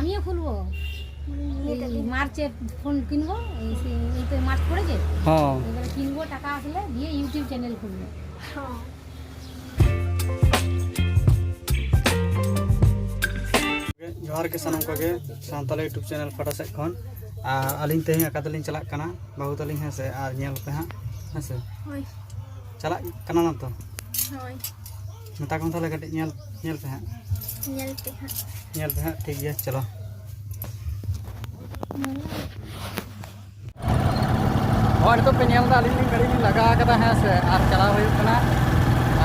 আমিও খুলবো মার্চে ফোন কিনবো এই তো মার্চ পড়েছে হ্যাঁ এবারে কিনবো টাকা আসলে দিয়ে ইউটিউব চ্যানেল খুলবো जोहार के सानम कोगे सानताली यूट्यूब चैनल फटा सेट खन आलिंग तेही अकादलिंग चला कना बाहु तलिंग है से आर नेल पे हां है से होय चला कना ना तो होय मता कोन थाले कटी नेल पे हां ठीक है चलो और तो पे नेल दा आलिंग गाड़ी लगा कदा है से आर चला होय कना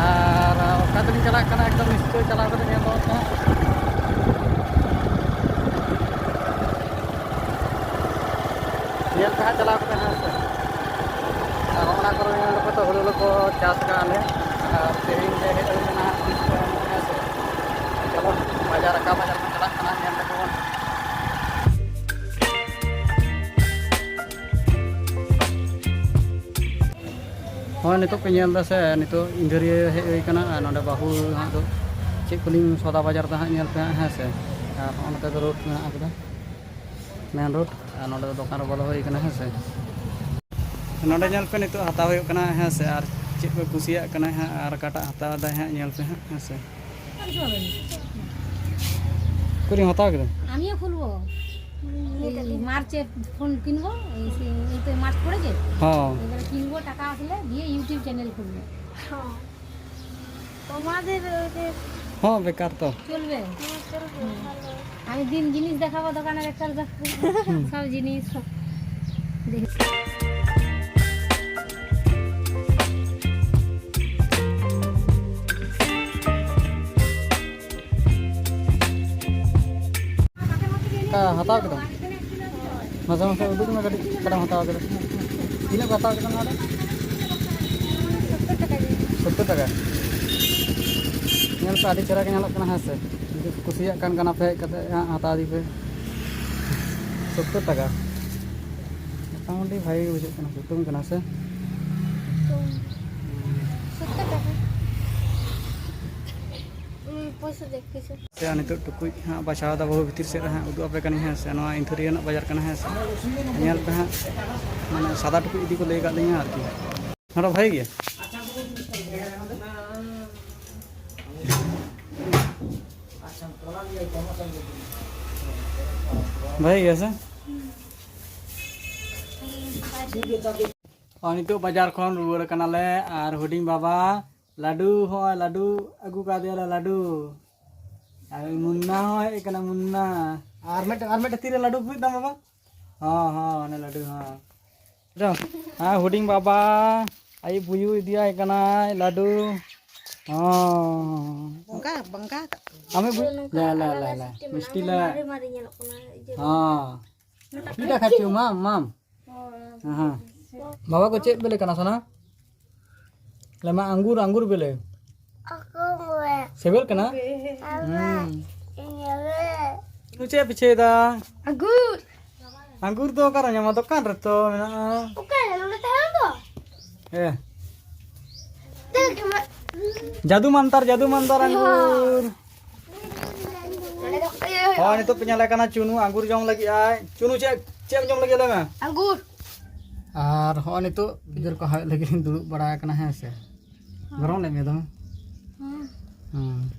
आर अकादलिंग चला कना एकदम निश्चय चला कदा नेल दो नेल पे चला कदा है से और ओना करो नेल पे तो हुलो को चास का आले और तेरिंग दे हे ना है से चलो बाजार का बाजार में चला कना नेल को हाँ नितो पे नेल दा से नितो इंदरिया हे कना नोडे बाहु हां दो चे कुलिंग सौदा बाजार दा नेल पे है से और ओनते दो रोड में आकदा मेन रोड और नोडे दुकान बोलो होई कना है से नोडे नेल पे नितो हता होय कना है से और चे को कुसिया कना है और काटा हता दा है नेल पे है से कुरी हता के আমিও খুলবো মার্চে ফোন কিনবো এই তো মার্চ পড়েছে हां এবারে কিনবো টাকা আসলে দিয়ে ইউটিউব চ্যানেল খুলবো তোমাদের हां बेकार तो চলবে আমি দিন জিনিস দেখাবো দোকানের একটা সব জিনিস দেখি हता के मजा मजा उदुक में गडी कड़ा हता के तीना हता के ना 70 টাকা नेल पे आदि चरा के नेल कना है से कुसिया कान कना पे कते हता दी पे 70 টাকা मोटामुटी भाई बुझे कना सुतुम कना से 70 টাকা पैसा देख के से नितो टुकुई हां बाछाव दा बहु भीतर से हां उदु आपे कनी है से नवा इंथरिया ना बाजार कना है से नेल पे हां माने सादा टुकुई इदी को ले का दिया आरती हरो भाई गया भाई कैसे और नितो बाजार खन रुवर कनाले और हुडिंग बाबा लाडू हो लाडू अगु का दिया लाडू और मुन्ना हो एक ना मुन्ना आरमेट तीरे लाडू बुझ दाम बाबा हां हां ने लाडू हां जाओ हां हुडिंग बाबा आई बुयु दिया एक ना लाडू हां बंका हमें ला मिष्टी ला हां tidak kacau mam हां बाबा को चेक बेले कना सना लमा अंगूर बेले सेबल कना नुचे पीछे दा अंगूर तो कर ᱧᱟᱢᱟ दुकान रे तो ए जादू मंतर अंगूर और नितो पेnyala kana चुनु अंगूर जम लगी आय चुनु चे जम लगी ले में अंगूर और हो नितो इधर को लगी दुड़ुब बड़ा kana है से गरम ले में दो हां